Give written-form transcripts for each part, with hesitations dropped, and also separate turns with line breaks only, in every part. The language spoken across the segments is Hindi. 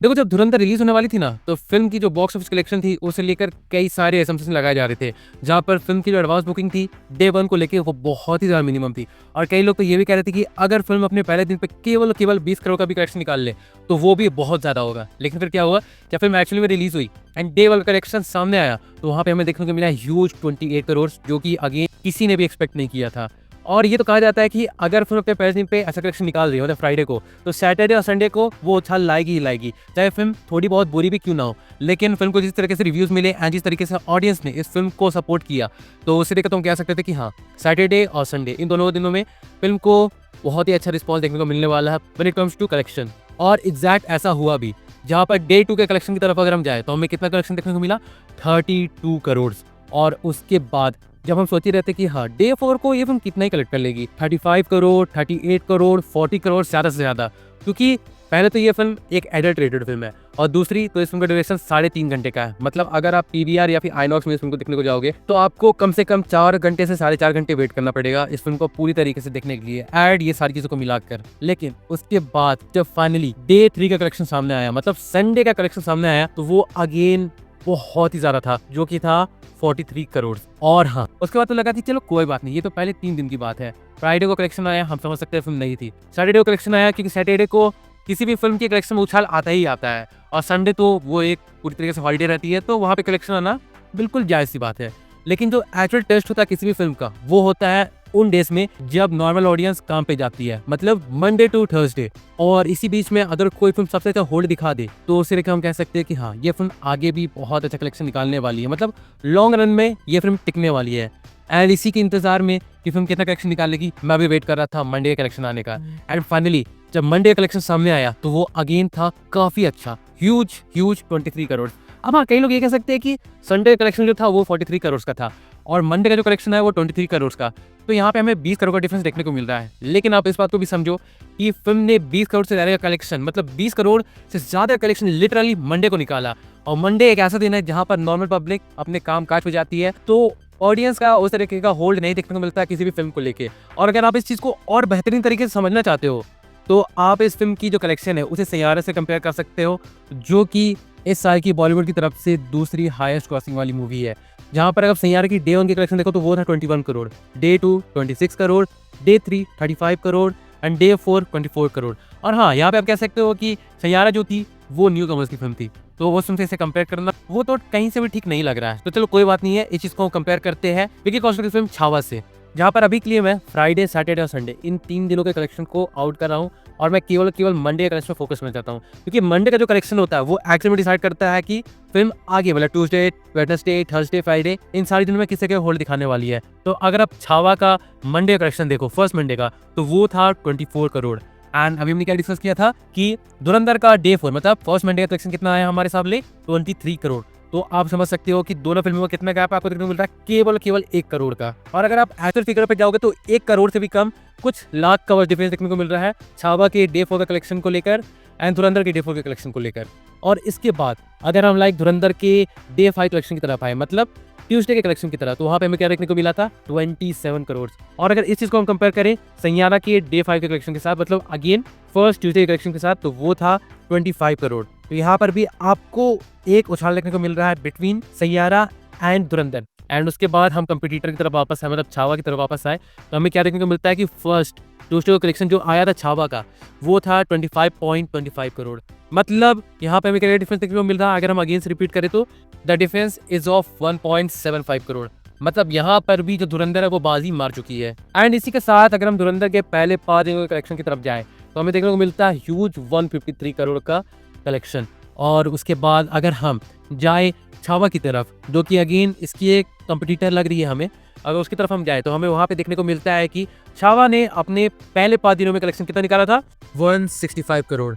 देखो जब धुरंधर रिलीज होने वाली थी ना, तो फिल्म की जो बॉक्स ऑफिस कलेक्शन थी उसे लेकर कई सारे असम्पशन लगाए जा रहे थे, जहां पर फिल्म की जो एडवांस बुकिंग थी डे वन को लेकर वो बहुत ही ज्यादा मिनिमम थी। और कई लोग तो ये भी कह रहे थे कि अगर फिल्म अपने पहले दिन पे केवल 20 करोड़ का भी कलेक्शन निकाल ले तो वो भी बहुत ज्यादा होगा। लेकिन फिर क्या हुआ, जब फिल्म एक्चुअली में रिलीज हुई एंड डे वन कलेक्शन सामने आया तो वहां पे हमें देखने को मिला ह्यूज 28 करोड़, जो कि अगेन किसी ने भी एक्सपेक्ट नहीं किया था। और ये तो कहा जाता है कि अगर फिल्म अपने पहले दिन पे ऐसा कलेक्शन निकाल रही हो मतलब फ्राइडे को, तो सैटरडे और संडे को वो उछाल लाएगी ही लाएगी, चाहे फिल्म थोड़ी बहुत बुरी भी क्यों ना हो। लेकिन फिल्म को जिस तरीके से रिव्यूज मिले एंड जिस तरीके से ऑडियंस ने इस फिल्म को सपोर्ट किया, तो उसे देखकर तो हम कह सकते थे कि हाँ, सैटरडे और संडे इन दोनों दिनों में फिल्म को बहुत ही अच्छा रिस्पॉन्स देखने को मिलने वाला है when it comes to collection. और एग्जैक्ट ऐसा हुआ भी, जहाँ पर डे 2 के कलेक्शन की तरफ अगर हम जाए तो हमें कितना कलेक्शन देखने को मिला, 32 करोड़। और उसके बाद जब हम सोच ही रहते कि हाँ डे 4 को ये फिल्म कितना ही कलेक्ट कर लेगी, 35 करोड़, 38 करोड़, 40 करोड़ ज़्यादा से ज़्यादा। क्योंकि पहले तो ये फिल्म एक एडल्ट रेटेड फिल्म है और दूसरी तो इस फिल्म का ड्यूरेशन 3.5 घंटे का है। मतलब अगर आप पीवीआर या फिर आइनॉक्स में इस फिल्म को देखने को जाओगे तो आपको कम से कम 4 घंटे से 4.5 घंटे वेट करना पड़ेगा इस फिल्म को पूरी तरीके से देखने के लिए, एड ये सारी चीज़ों को मिलाकर। लेकिन उसके बाद जब फाइनली डे 3 का कलेक्शन सामने आया, मतलब संडे का कलेक्शन सामने आया, तो वो अगेन बहुत ही ज्यादा था, जो कि था 43 करोड़। और हाँ, उसके बाद तो लगा थी चलो कोई बात नहीं, ये तो पहले 3 दिन की बात है। फ्राइडे को कलेक्शन आया, हम समझ सकते हैं फिल्म नहीं थी। सैटरडे को कलेक्शन आया, क्योंकि सैटरडे को किसी भी फिल्म के कलेक्शन में उछाल आता ही आता है, और संडे तो वो एक पूरी तरीके से हॉलीडे रहती है, तो वहाँ पे कलेक्शन आना बिल्कुल जायज़ सी बात है। लेकिन जो एक्चुअल टेस्ट होता है किसी भी फिल्म का, वो होता है उन डेज में जब नॉर्मल ऑडियंस काम पे जाती है, मतलब मंडे टू थर्सडे। और इसी बीच में अगर कोई फिल्म सबसे अच्छा होल्ड दिखा दे तो उसे लेकर हम कह सकते हैं कि हाँ, ये फिल्म आगे भी बहुत अच्छा कलेक्शन निकालने वाली है, मतलब लॉन्ग रन में ये फिल्म टिकने वाली है। एंड इसी के इंतजार में कि फिल्म कितना कलेक्शन निकालेगी, मैं भी वेट कर रहा था मंडे का कलेक्शन आने का। एंड फाइनली जब मंडे का कलेक्शन सामने आया तो वो अगेन था काफी अच्छा, ह्यूज 23 करोड़। अब हाँ, कई लोग ये कह सकते हैं कि संडे का कलेक्शन जो था वो 43 करोड़ का था और मंडे का जो कलेक्शन है वो 23 करोड़ का, तो यहाँ पे हमें 20 करोड़ का डिफरेंस देखने को मिल रहा है। लेकिन आप इस बात को भी समझो कि फिल्म ने 20 करोड़ से ज़्यादा का कलेक्शन, मतलब 20 करोड़ से ज़्यादा कलेक्शन लिटरली मंडे को निकाला। और मंडे एक ऐसा दिन है जहाँ पर नॉर्मल पब्लिक अपने काम काज पे जाती है, तो ऑडियंस का उस तरीके का होल्ड नहीं देखने को मिलता है किसी भी फिल्म को लेके। और अगर आप इस चीज़ को और बेहतरीन तरीके से समझना चाहते हो तो आप इस फिल्म की जो कलेक्शन है उसे सैयारा से कंपेयर कर सकते हो, जो कि इस साल की बॉलीवुड की तरफ से दूसरी हाईएस्ट क्रॉसिंग वाली मूवी है। जहाँ पर अगर सैयारा की डे 1 की कलेक्शन देखो तो वो था 21 crore, day 2 26 crore, day 3 35 crore and day 4 24 crore. और हाँ, यहाँ पे आप कह सकते हो कि सैयारा जो थी वो न्यू कमर्स की फिल्म थी, तो वो फिल्म से इसे कंपेयर करना वो तो कहीं से भी ठीक नहीं लग रहा है। तो चलो कोई बात नहीं है, इस चीज़ को कंपेयर करते हैं विकी कौशल की फिल्म छावा से, जहाँ पर अभी के लिए मैं फ्राइडे, सैटरडे और संडे इन 3 दिनों के कलेक्शन को आउट कर रहा हूँ और मैं केवल मंडे के कलेक्शन पर फोकस करना चाहता हूँ। क्योंकि मंडे का जो कलेक्शन होता है वो एक्चुअली में डिसाइड करता है कि फिल्म आगे मतलब ट्यूसडे, वेडनेसडे, थर्सडे, फ्राइडे इन सारी दिनों में किसी के होल्ड दिखाने वाली है। तो अगर आप छावा का मंडे का कलेक्शन देखो, फर्स्ट मंडे का, तो वो था 24 करोड़। एंड अभी हमने क्या डिस्कस किया था कि धुरंधर का डे 4 मतलब फर्स्ट मंडे का कलेक्शन कितना आया हमारे हिसाब से 23 करोड़। तो आप समझ सकते हो कि दोनों फिल्मों में कितना गैप आपको देखने को मिल रहा है, केवल 1 करोड़ का। और अगर आप एक्चुअल फिगर पे जाओगे तो 1 करोड़ से भी कम, कुछ लाख का डिफरेंस देखने को मिल रहा है छावा के डे 4 का कलेक्शन को लेकर एंड धुरंधर के डे 4 के कलेक्शन को लेकर। और इसके बाद अगर हम धुरंधर के डे 5 कलेक्शन की तरफ आए, मतलब ट्यूसडे के कलेक्शन की तरह, तो वहाँ पे हमें क्या देखने को मिला था 27 करोड़। और अगर इस चीज़ को हम कंपेयर करें सैयारा के डे 5 के कलेक्शन के साथ, मतलब अगेन फर्स्ट ट्यूसडे के कलेक्शन के साथ, तो वो था 25 करोड़। तो यहाँ पर भी आपको एक उछाल देखने को मिल रहा है between Saiyaara and Dhurandhar. And उसके बाद हम कंपटीटर की तरफ वापस आए, मतलब छावा की तरफ वापस आए, तो हमें क्या देखने को मिलता है कि फर्स्ट ट्यूसडे का कलेक्शन जो आया था छावा का वो था 25.25 करोड़। मतलब यहाँ पे हमें क्या डिफरेंस देखने को मिल रहा है, अगर हम अगेन से रिपीट करें तो the difference is of 1.75 crore. मतलब यहाँ पर भी जो धुरंधर है वो बाजी मार चुकी है। एंड इसी के साथ अगर हम धुरंधर के पहले 5 दिनों के कलेक्शन की तरफ जाएं तो हमें देखने को मिलता है ह्यूज 153 करोड़ का कलेक्शन। और उसके बाद अगर हम जाए छावा की तरफ, जो कि अगेन इसकी एक कंपटीटर लग रही है हमें, अगर उसकी तरफ हम जाए तो हमें वहाँ पे देखने को मिलता है कि छावा ने अपने पहले 5 दिनों में कलेक्शन कितना निकाला था, 165 करोड़।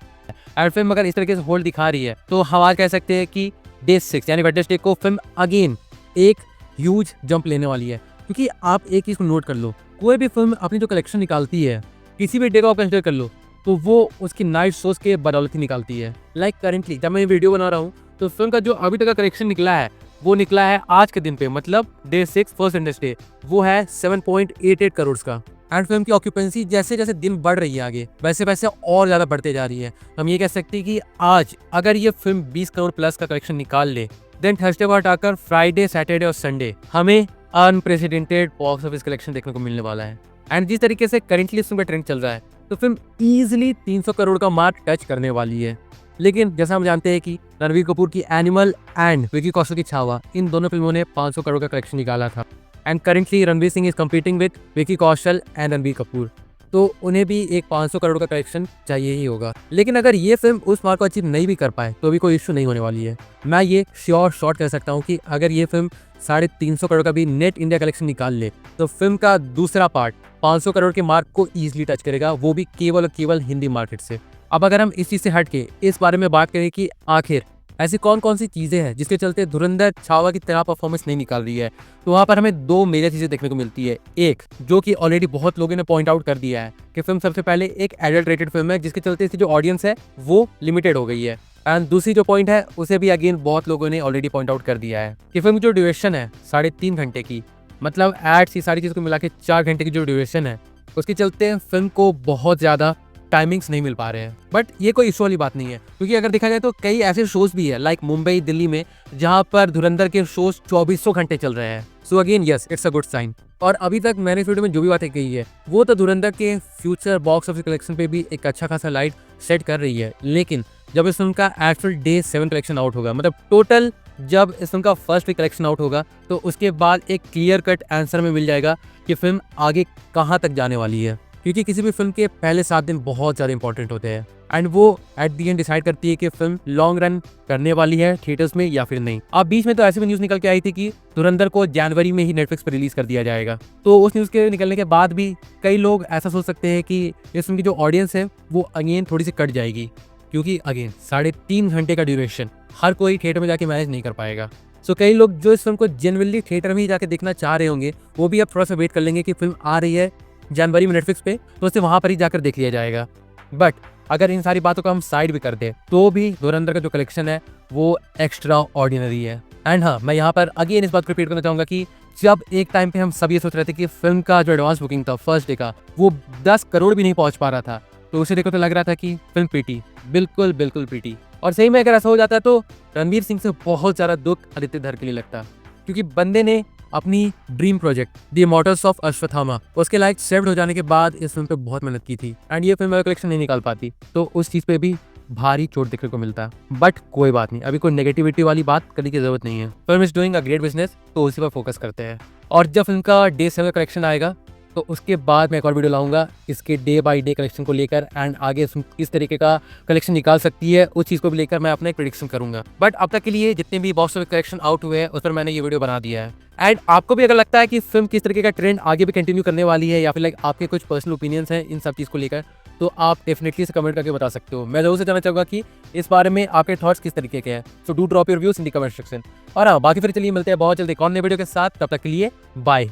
एंड फिल्म अगर इस तरीके से होल्ड दिखा रही है तो हम आज कह सकते हैं कि डे 6 यानी वेडनेसडे को फिल्म अगेन एक ह्यूज जंप लेने वाली है। क्योंकि आप एक चीज़ को नोट कर लो, कोई भी फिल्म अपनी जो कलेक्शन निकालती है, किसी भी डे को आप कंसिडर कर लो, तो वो उसकी नाइट शोज के बदौलत ही निकालती है। लाइक करेंटली जब मैं वीडियो बना रहा हूँ तो फिल्म का जो अभी तक का कलेक्शन निकला है वो निकला है आज के दिन पे, मतलब डे 6 फर्स्ट इंडस्ट्री, वो है 7.88 करोड़ का। एंड फिल्म की ऑक्यूपेंसी जैसे जैसे दिन बढ़ रही है आगे, वैसे वैसे और ज़्यादा बढ़ते जा रही है। हम ये कह सकते हैं कि आज अगर ये फिल्म 20 करोड़ प्लस का कलेक्शन निकाल ले, देन थर्सडे को हटाकर फ्राइडे, सैटरडे और संडे हमें अनप्रेसिडेंटेड बॉक्स ऑफिस कलेक्शन देखने को मिलने वाला है। एंड जिस तरीके से करेंटली इस फिल्म का ट्रेंड चल रहा है, तो फिल्म ईजिली 300 करोड़ का मार्क टच करने वाली है। लेकिन जैसा हम जानते हैं कि रणवीर कपूर की एनिमल एंड विकी कौशल की छावा, इन दोनों फिल्मों ने 500 करोड़ का कलेक्शन निकाला था। And currently Ranveer Singh is competing with Vicky Kaushal and Ranveer Kapoor, तो उन्हें भी एक 500 करोड़ का कलेक्शन चाहिए ही होगा। लेकिन अगर ये फिल्म उस मार्क को अचीव नहीं भी कर पाए तो भी कोई इश्यू नहीं होने वाली है। मैं ये श्योर शॉर्ट कह सकता हूँ कि अगर ये फिल्म 350 करोड़ का भी नेट इंडिया कलेक्शन निकाल ले, तो फिल्म का दूसरा पार्ट 500 करोड़ के मार्क को ईजिली टच करेगा, वो भी केवल और केवल हिंदी मार्केट से। अब अगर हम इस चीज़ से हट के इस बारे में बात करें कि आखिर ऐसी कौन कौन सी चीज़ें हैं जिसके चलते धुरंधर छावा की तरह परफॉर्मेंस नहीं निकाल रही है, तो वहाँ पर हमें दो मेजर चीज़ें देखने को मिलती है। एक, जो कि ऑलरेडी बहुत लोगों ने पॉइंट आउट कर दिया है कि फिल्म सबसे पहले एक एडल्ट रेटेड फिल्म है, जिसके चलते इसकी जो ऑडियंस है वो लिमिटेड हो गई है। एंड दूसरी जो पॉइंट है उसे भी अगेन बहुत लोगों ने ऑलरेडी पॉइंट आउट कर दिया है कि फिल्म की जो ड्यूरेशन है 3.5 घंटे की, मतलब एड्स ही सारी चीज़ को मिला के 4 घंटे की जो ड्यूरेशन है, उसके चलते फिल्म को बहुत ज़्यादा टाइमिंग्स नहीं मिल पा रहे हैं। बट ये कोई इशू वाली बात नहीं है, क्योंकि अगर देखा जाए तो कई ऐसे शोज भी है लाइक मुंबई, दिल्ली में, जहां पर धुरंधर के शोज 2400 घंटे चल रहे हैं। So again yes, it's a good sign. और अभी तक मैंने इस वीडियो में जो भी बातें कही है वो तो धुरंधर के फ्यूचर बॉक्स ऑफिस कलेक्शन पे भी एक अच्छा खासा लाइट सेट कर रही है। लेकिन जब इस फिल्म का एक्चुअल डे 7 कलेक्शन आउट होगा, मतलब टोटल जब इस फिल्म का फर्स्ट वीक कलेक्शन आउट होगा, तो उसके बाद एक क्लियर कट आंसर में मिल जाएगा कि फिल्म आगे कहाँ तक जाने वाली है। क्योंकि किसी भी फिल्म के पहले 7 दिन बहुत ज़्यादा इंपॉर्टेंट होते हैं एंड वो एट दी एंड डिसाइड करती है कि फिल्म लॉन्ग रन करने वाली है थिएटर्स में या फिर नहीं। अब बीच में तो ऐसी भी न्यूज़ निकल के आई थी कि धुरंधर को जनवरी में ही नेटफ्लिक्स पर रिलीज कर दिया जाएगा। तो उस न्यूज़ के निकलने के बाद भी कई लोग ऐसा सोच सकते हैं कि इस फिल्म की जो ऑडियंस है वो अगेन थोड़ी सी कट जाएगी, क्योंकि अगेन 3.5 घंटे का ड्यूरेशन हर कोई थिएटर में जाके मैनेज नहीं कर पाएगा। सो कई लोग जो इस फिल्म को जेन्युइनली थिएटर में ही जाके देखना चाह रहे होंगे, वो भी अब थोड़ा सा वेट कर लेंगे कि फिल्म आ रही है जनवरी में नेटफ्लिक्स पे, तो उसे वहां पर ही जाकर देख लिया जाएगा। बट अगर इन सारी बातों को हम साइड भी कर दें, तो भी धुरंधर का जो कलेक्शन है वो एक्स्ट्रा ऑर्डिनरी है। एंड हाँ, मैं यहाँ पर अगेन इस बात को रिपीट करना चाहूंगा कि जब एक टाइम पे हम सब ये सोच रहे थे कि फिल्म का जो एडवांस बुकिंग था फर्स्ट डे का, वो 10 करोड़ भी नहीं पहुंच पा रहा था, तो उसे देखो तो लग रहा था कि फिल्म पीटी, बिल्कुल बिल्कुल पीटी। और सही में अगर ऐसा हो जाता तो रणवीर सिंह से बहुत ज़्यादा दुख आदित्य धर के लिए लगता, क्योंकि बंदे ने अपनी dream project the immortals of Ashwatthama उसके लाइक सेव्ड हो जाने के बाद इस फिल्म पे बहुत मेहनत की थी एंड ये फिल्म कलेक्शन नहीं निकाल पाती, तो उस चीज़ पे भी भारी चोट देखने को मिलता है। बट कोई बात नहीं, अभी कोई नेगेटिविटी वाली बात करने की जरूरत नहीं है। Film is doing a great business, तो उसी पर फोकस करते हैं। और जब फिल्म का डे 7 कलेक्शन आएगा, तो उसके बाद मैं एक और वीडियो लाऊंगा इसके डे बाय डे कलेक्शन को लेकर, एंड आगे किस तरीके का कलेक्शन निकाल सकती है उस चीज़ को भी लेकर मैं अपना एक प्रेडिक्शन करूंगा। बट अब तक के लिए जितने भी बॉक्स ऑफिस कलेक्शन आउट हुए हैं उस पर मैंने ये वीडियो बना दिया है। एंड आपको भी अगर लगता है कि फिल्म किस तरीके का ट्रेंड आगे भी कंटिन्यू करने वाली है, या फिर लाइक आपके कुछ पर्सनल ओपिनियंस हैं इन सब चीज़ को लेकर, तो आप डेफिनेटली इसे कमेंट करके बता सकते हो। मैं जरूर से जानना चाहूँगा कि इस बारे में आपके थॉट्स किस तरीके के हैं। So do drop your views in the comment section. और हाँ, बाकी फिर चलिए मिलते हैं बहुत जल्दी एक और नए वीडियो के साथ। तब तक के लिए बाय।